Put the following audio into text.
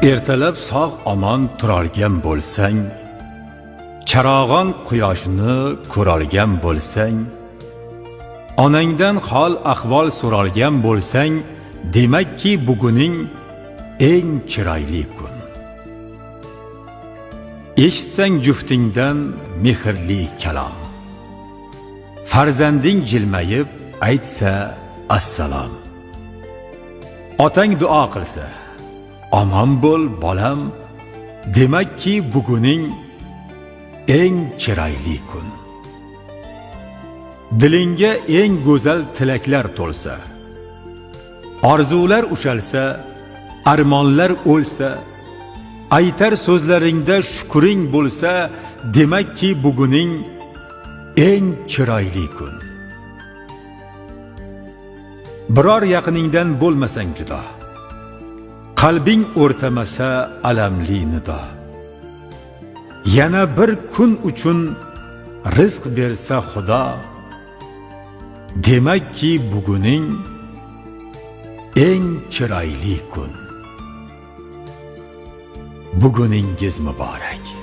Ertalab sog' omon turolgan bo'lsang, charog'on quyoshni ko'rolgan bo'lsang, onangdan hol ahvol so'ralgan bo'lsang, demakki buguning eng chiroyli kun. Eshitsang juftingdan mehrli kalom, farzanding jilmayib aytsa assalom. Otang duo qilsa, omon bo'l bolam, demakki buguning eng chiroyli kun. Dilingga eng go'zal tilaklar to'lsa, orzular ushalsa, armonlar o'lsa, aytar so'zlaringda shukring bo'lsa, demakki buguning eng chiroyli kun. Biror yaqiningdan bo'lmasang judo, qalbing o'rtamasa alamli nido, yana bir kun uchun rizq bersa Xudo, demakki buguning eng chiroyli kun. Buguningiz muborak.